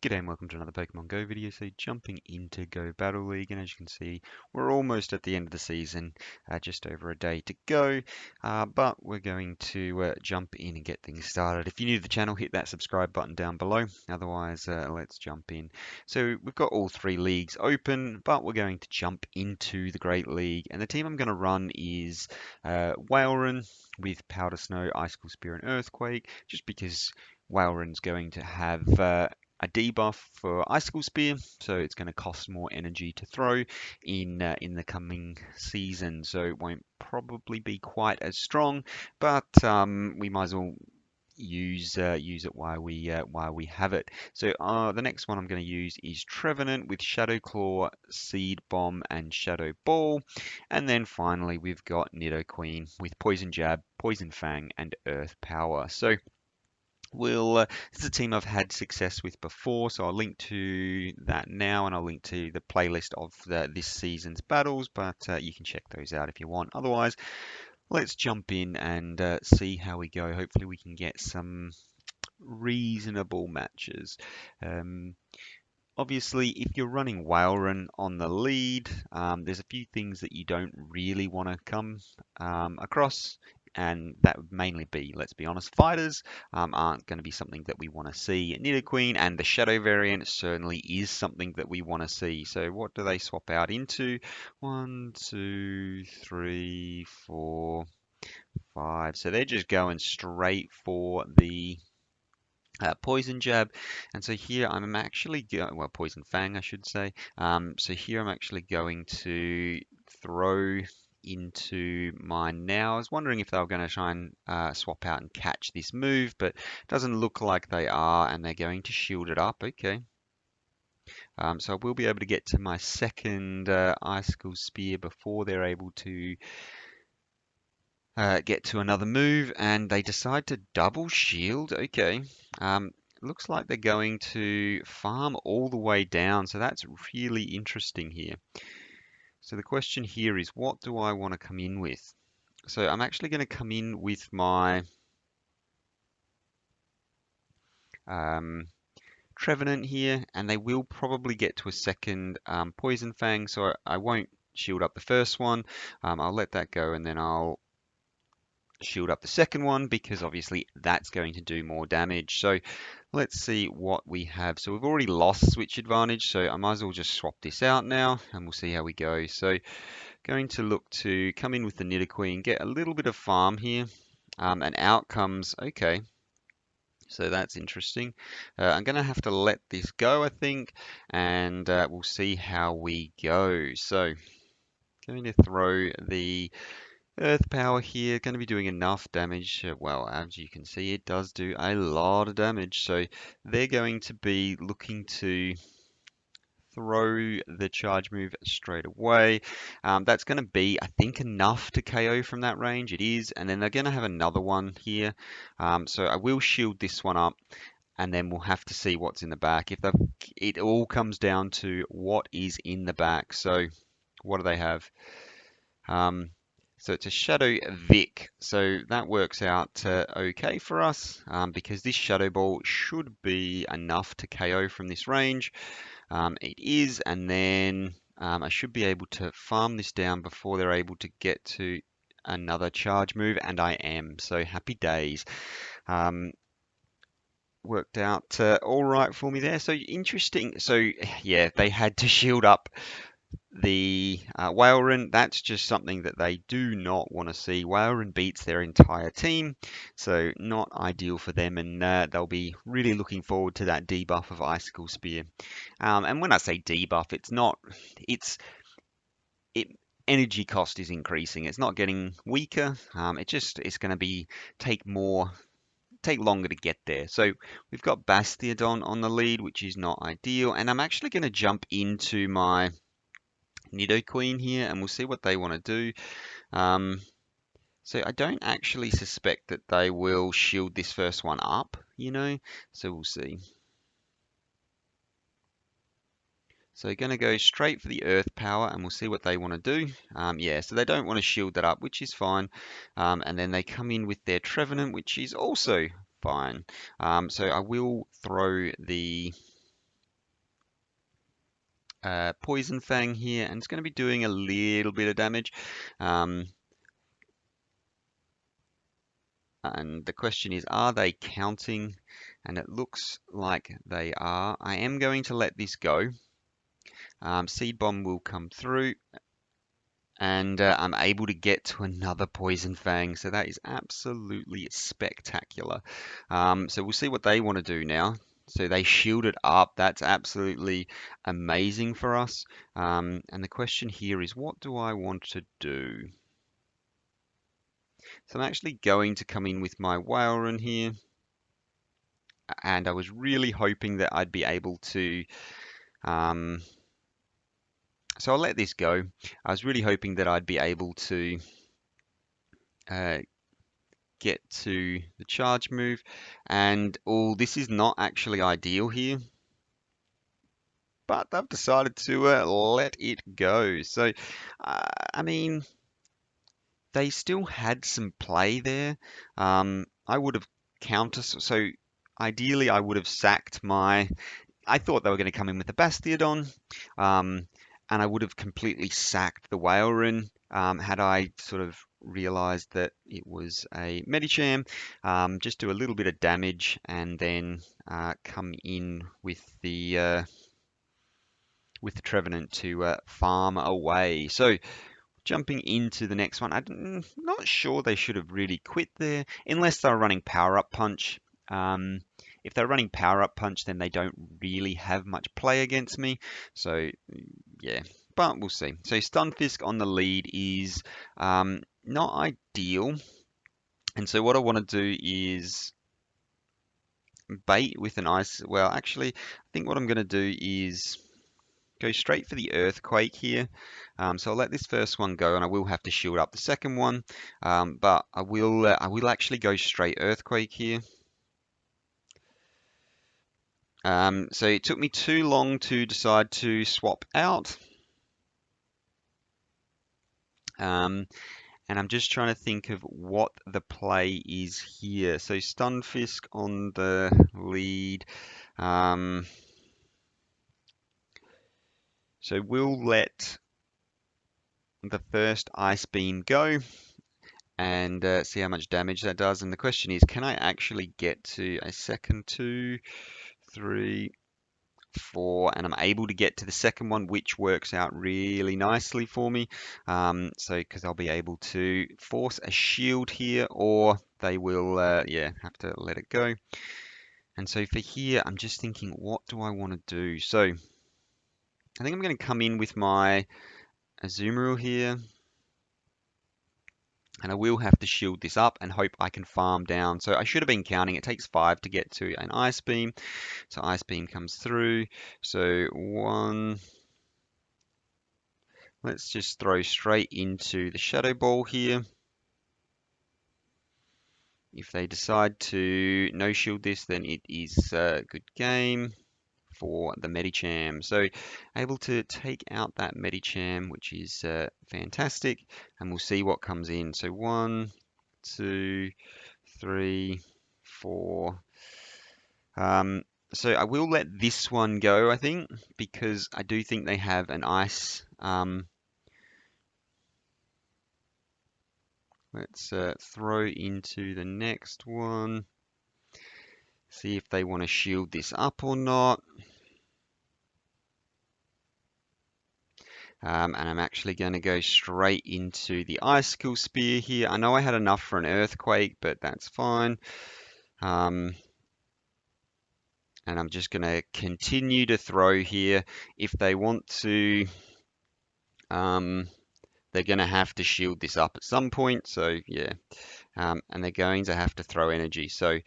G'day and welcome to another Pokemon Go video. So jumping into Go Battle League, and as you can see, we're almost at the end of the season, just over a day to go. But we're going to jump in and get things started. If you're new to the channel, hit that subscribe button down below. Otherwise, let's jump in. So we've got all three leagues open, but we're going to jump into the Great League. And the team I'm going to run is Walrein with Powder Snow, Icicle Spear, and Earthquake, just because Walrein's going to have a debuff for Icicle Spear, so it's going to cost more energy to throw in the coming season. So it won't probably be quite as strong, but we might as well use it while we have it. So the next one I'm going to use is Trevenant with Shadow Claw, Seed Bomb, and Shadow Ball, and then finally we've got Nidoqueen with Poison Jab, Poison Fang, and Earth Power. So this is a team I've had success with before, so I'll link to that now, and I'll link to the playlist of this season's battles, but you can check those out if you want. Otherwise, let's jump in and see how we go. Hopefully we can get some reasonable matches. Obviously, if you're running Walrein on the lead, there's a few things that you don't really want to come across, and that would mainly be, let's be honest, fighters aren't going to be something that we want to see. Nidoqueen and the Shadow variant certainly is something that we want to see. So what do they swap out into? 1, 2, 3, 4, 5. So they're just going straight for the Poison Jab, and so here I'm actually going, well, Poison Fang, I should say. So here I'm actually going to throw into mine now. I was wondering if they were going to try and swap out and catch this move, but it doesn't look like they are, and they're going to shield it up. Okay. So I will be able to get to my second Icicle Spear before they're able to get to another move, and they decide to double shield. Okay. Looks like they're going to farm all the way down, so that's really interesting here. So the question here is, what do I want to come in with? So I'm actually going to come in with my Trevenant here, and they will probably get to a second Poison Fang, so I won't shield up the first one. I'll let that go, and then I'll shield up the second one, because obviously that's going to do more damage. So let's see what we have. So we've already lost switch advantage, so I might as well just swap this out now, and we'll see how we go. So going to look to come in with the Nidoqueen, get a little bit of farm here, and out comes, okay, so that's interesting. I'm going to have to let this go, I think, and we'll see how we go. So going to throw the Earth Power here, going to be doing enough damage. Well, as you can see, it does do a lot of damage. So they're going to be looking to throw the charge move straight away. That's going to be, I think, enough to KO from that range. It is. And then they're going to have another one here. So I will shield this one up, and then we'll have to see what's in the back. It all comes down to what is in the back. So what do they have? So it's a Shadow Vic, so that works out okay for us, because this Shadow Ball should be enough to KO from this range. It is, and then I should be able to farm this down before they're able to get to another charge move, and I am, so happy days. Worked out all right for me there, so interesting. So yeah, they had to shield up the Walrein. That's just something that they do not want to see. Walrein beats their entire team, so not ideal for them, and they'll be really looking forward to that debuff of Icicle Spear. And when I say debuff, energy cost is increasing. It's not getting weaker. It's going to take longer to get there. So we've got Bastiodon on the lead, which is not ideal, and I'm actually going to jump into my Nidoqueen here, and we'll see what they want to do. So I don't actually suspect that they will shield this first one up, so we'll see. So going to go straight for the Earth Power, and we'll see what they want to do. Yeah, so they don't want to shield that up, which is fine. And then they come in with their Trevenant, which is also fine. So I will throw the Poison Fang here, and it's going to be doing a little bit of damage. And the question is, are they counting? And it looks like they are. I am going to let this go. Seed Bomb will come through, and I'm able to get to another Poison Fang. So that is absolutely spectacular. So we'll see what they want to do now. So they shielded up. That's absolutely amazing for us. And the question here is, what do I want to do? So I'm actually going to come in with my Walrein here. And I was really hoping that I'd be able to... so I'll let this go. I was really hoping that I'd be able to get to the charge move. And, oh, this is not actually ideal here. But I've decided to let it go. So, I mean, they still had some play there. I would have so ideally I would have sacked my... I thought they were going to come in with a Bastiodon, and I would have completely sacked the Walrein had I sort of realized that it was a Medicham. Just do a little bit of damage and then come in with the Trevenant to farm away. So jumping into the next one, I'm not sure they should have really quit there, unless they were running Power Up Punch. If they're running Power Up Punch, then they don't really have much play against me. So, yeah, but we'll see. So Stunfisk on the lead is not ideal. And so what I want to do is bait with an ice. Well, actually, I think what I'm going to do is go straight for the Earthquake here. So I'll let this first one go, and I will have to shield up the second one. But I will actually go straight Earthquake here. So it took me too long to decide to swap out. And I'm just trying to think of what the play is here. So Stunfisk on the lead. So we'll let the first Ice Beam go and see how much damage that does. And the question is, can I actually get to a second, 2, 3, 4, and I'm able to get to the second one, which works out really nicely for me. So because I'll be able to force a shield here, or they will, yeah, have to let it go. And so for here, I'm just thinking, what do I want to do? So I think I'm going to come in with my Azumarill here. And I will have to shield this up and hope I can farm down. So I should have been counting. It takes 5 to get to an Ice Beam. So Ice Beam comes through. So 1. Let's just throw straight into the Shadow Ball here. If they decide to no shield this, then it is a good game for the Medicham. So able to take out that Medicham, which is fantastic. And we'll see what comes in. So 1, 2, 3, 4. So I will let this one go, I think, because I do think they have an ice. Let's throw into the next one. See if they want to shield this up or not. And I'm actually going to go straight into the Icicle Spear here. I know I had enough for an Earthquake, but that's fine. And I'm just going to continue to throw here. If they want to, they're going to have to shield this up at some point. So yeah, and they're going to have to throw energy. So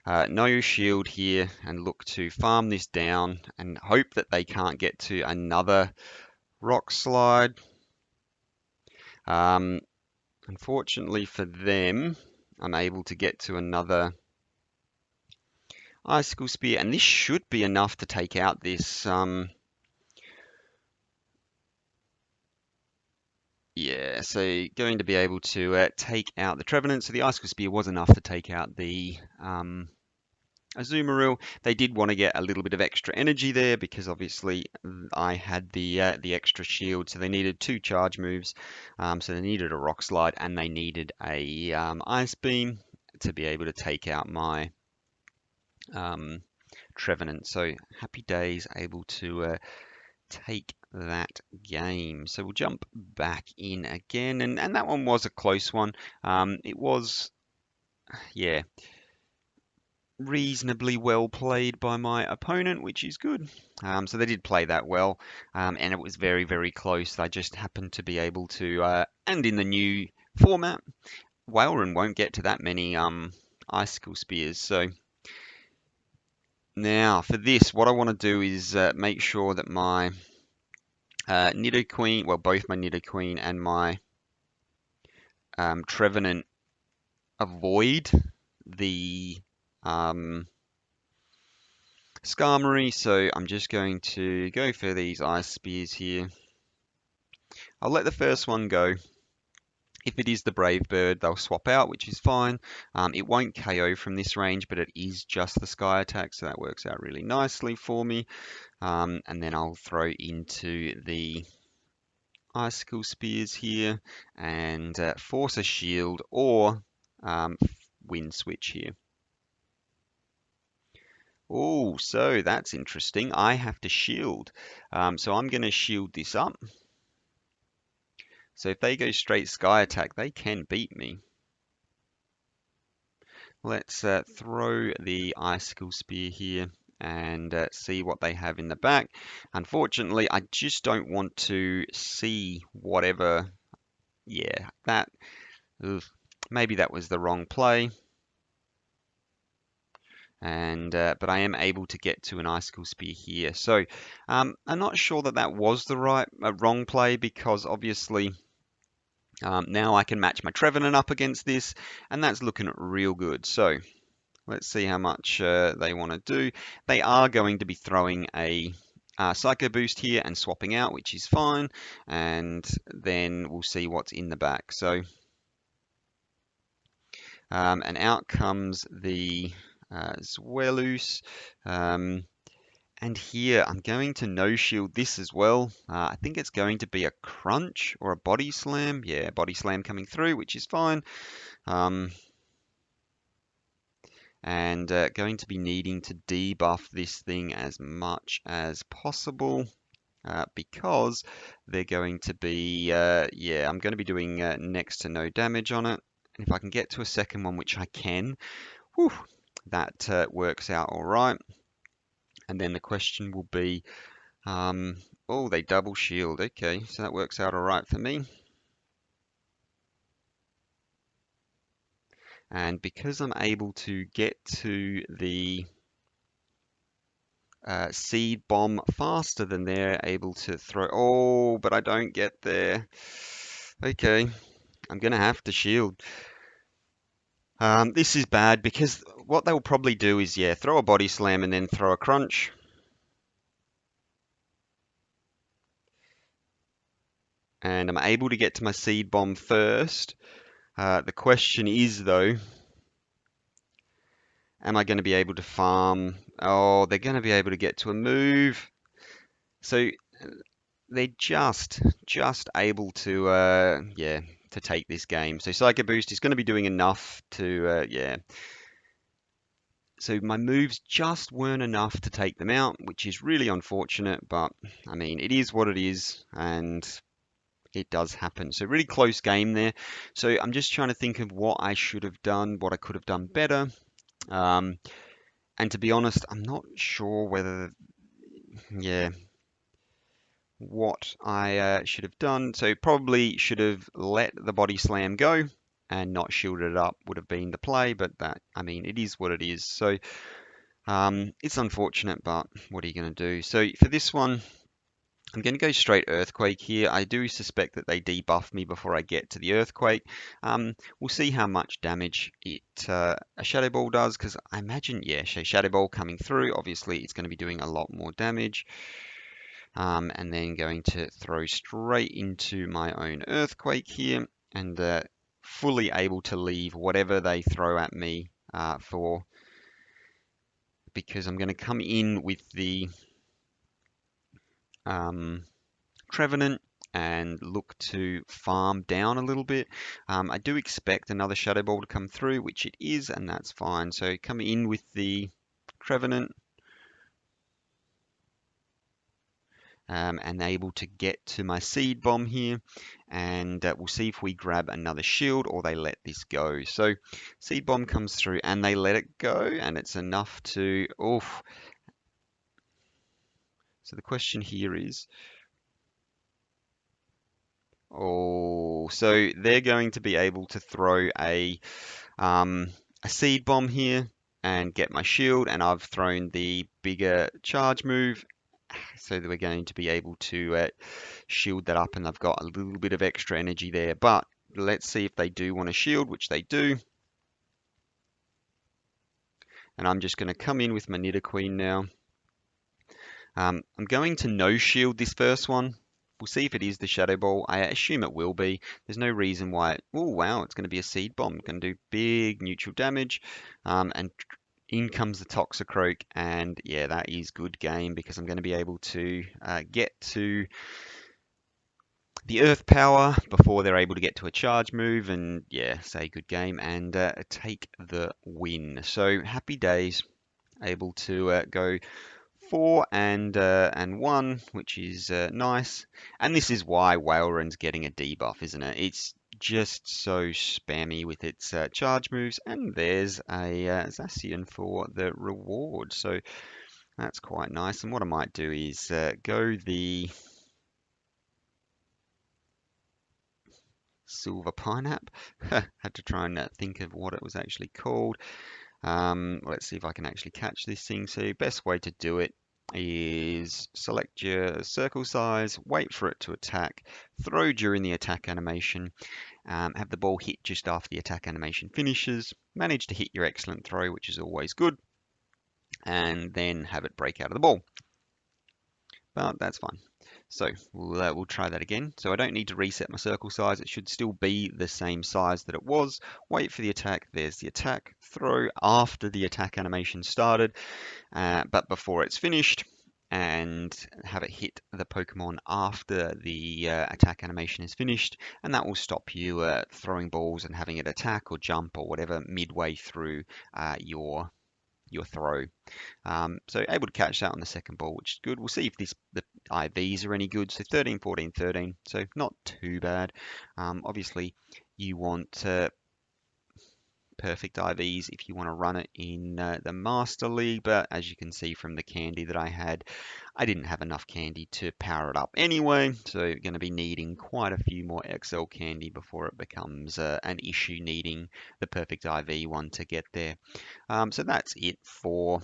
no shield here, and look to farm this down and hope that they can't get to another Rock Slide. Unfortunately for them, I'm able to get to another Icicle Spear, and this should be enough to take out this. Yeah, so going to be able to take out the Trevenant. So the Icicle Spear was enough to take out the Azumarill. They did want to get a little bit of extra energy there because obviously I had the extra shield, so they needed 2 charge moves. So they needed a Rock Slide and they needed a Ice Beam to be able to take out my Trevenant. So happy days, able to take that game. So we'll jump back in again, and that one was a close one. It was, yeah, reasonably well played by my opponent, which is good. So they did play that well, and it was very, very close. I just happened to be able to, and in the new format, Walrein won't get to that many Icicle Spears. So now for this, what I want to do is make sure that my Nidoqueen, well, both my Nidoqueen and my Trevenant avoid the Skarmory, so I'm just going to go for these Ice Spears here. I'll let the first one go. If it is the Brave Bird, they'll swap out, which is fine. It won't KO from this range, but it is just the Sky Attack, so that works out really nicely for me. And then I'll throw into the Icicle Spears here and force a shield or Wind Switch here. Oh, so that's interesting. I have to shield. So I'm going to shield this up. So if they go straight Sky Attack, they can beat me. Let's throw the Icicle Spear here and see what they have in the back. Unfortunately, I just don't want to see whatever. Yeah, that. Ugh, maybe that was the wrong play. And but I am able to get to an Icicle Spear here. So I'm not sure that that was the wrong play, because obviously now I can match my Trevenant up against this, and that's looking real good. So let's see how much they want to do. They are going to be throwing a Psycho Boost here and swapping out, which is fine, and then we'll see what's in the back. So and out comes the Zweilous. And here I'm going to no shield this as well. I think it's going to be a crunch or a body slam. Yeah, body slam coming through, which is fine. And going to be needing to debuff this thing as much as possible. Because they're going to be, yeah, I'm going to be doing next to no damage on it. And if I can get to a second one, which I can, whew, that works out all right. And then the question will be, oh, they double shield. Okay, so that works out all right for me. And because I'm able to get to the seed bomb faster than they're able to throw. Oh, but I don't get there. Okay, I'm going to have to shield. This is bad because what they'll probably do is, yeah, throw a body slam and then throw a crunch. And I'm able to get to my seed bomb first. The question is, though, am I going to be able to farm? Oh, they're going to be able to get to a move. So they're just able to, yeah, to take this game. So Psycho Boost is going to be doing enough to, yeah. So my moves just weren't enough to take them out, which is really unfortunate. But, I mean, it is what it is, and it does happen. So really close game there. So I'm just trying to think of what I should have done, what I could have done better. And to be honest, I'm not sure whether, yeah, what I should have done. So probably should have let the body slam go and not shielded it up would have been the play. But that, I mean, it is what it is. So it's unfortunate, but what are you going to do? So for this one, I'm going to go straight Earthquake here. I do suspect that they debuff me before I get to the Earthquake. We'll see how much damage it a Shadow Ball does, because I imagine, yeah, Shadow Ball coming through, obviously it's going to be doing a lot more damage. And then going to throw straight into my own Earthquake here, and fully able to leave whatever they throw at me for because I'm going to come in with the Trevenant and look to farm down a little bit. I do expect another Shadow Ball to come through, which it is, and that's fine. So come in with the Trevenant and able to get to my Seed Bomb here, and we'll see if we grab another shield or they let this go. So Seed Bomb comes through and they let it go, and it's enough to, oof. So the question here is, oh, so they're going to be able to throw a Seed Bomb here and get my shield, and I've thrown the bigger charge move, so that we're going to be able to shield that up, and I've got a little bit of extra energy there. But let's see if they do want to shield, which they do. And I'm just going to come in with my Nidoqueen now. I'm going to no shield this first one. We'll see if it is the Shadow Ball. I assume it will be. There's no reason why. Oh, wow, it's going to be a Seed Bomb. Going to do big neutral damage. And in comes the Toxicroak. And yeah, that is good game because I'm going to be able to get to the Earth Power before they're able to get to a charge move. And yeah, say good game and take the win. So happy days. Able to go 4 and 1, which is nice. And this is why Walrein's getting a debuff, isn't it? It's just so spammy with its charge moves. And there's a Zacian for the reward. So that's quite nice. And what I might do is go the Silver Pineapple. Had to try and think of what it was actually called. Let's see if I can actually catch this thing. So best way to do it is select your circle size, wait for it to attack, throw during the attack animation, have the ball hit just after the attack animation finishes, manage to hit your excellent throw, which is always good, and then have it break out of the ball. But that's fine. So we'll try that again. So I don't need to reset my circle size. It should still be the same size that it was. Wait for the attack. There's the attack. Throw after the attack animation started, but before it's finished. And have it hit the Pokemon after the attack animation is finished. And that will stop you throwing balls and having it attack or jump or whatever midway through your throw. So able to catch that on the second ball, which is good. We'll see if the IVs are any good. So 13, 14, 13. So not too bad. Obviously, you want perfect IVs if you want to run it in the Master League. But as you can see from the candy that I had, I didn't have enough candy to power it up anyway. So you're going to be needing quite a few more XL candy before it becomes an issue needing the perfect IV one to get there. So that's it for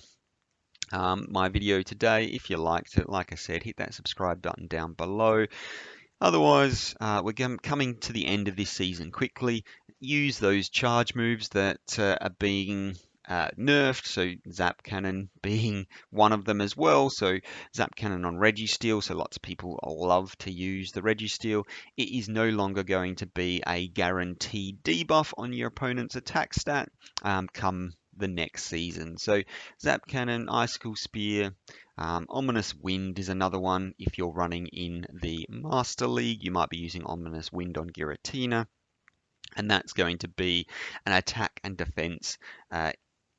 my video today. If you liked it, like I said, hit that subscribe button down below. Otherwise, we're coming to the end of this season quickly. Use those charge moves that are being nerfed, so Zap Cannon being one of them as well. So Zap Cannon on Registeel, so lots of people love to use the Registeel. It is no longer going to be a guaranteed debuff on your opponent's attack stat come the next season. So Zap Cannon, Icicle Spear, Ominous Wind is another one. If you're running in the Master League, you might be using Ominous Wind on Giratina, and that's going to be an attack and defense.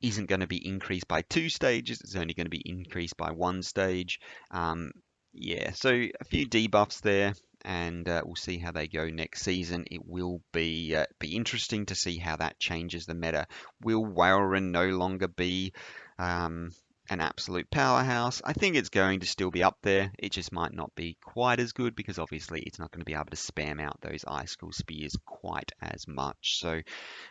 Isn't going to be increased by 2 stages, it's only going to be increased by 1 stage. Yeah, so a few debuffs there, and we'll see how they go next season. It will be interesting to see how that changes the meta. Will Walrein no longer be an absolute powerhouse? I think it's going to still be up there. It just might not be quite as good because obviously it's not going to be able to spam out those Icicle Spears quite as much. So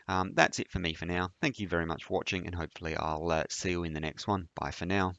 that's it for me for now. Thank you very much for watching, and hopefully I'll see you in the next one. Bye for now.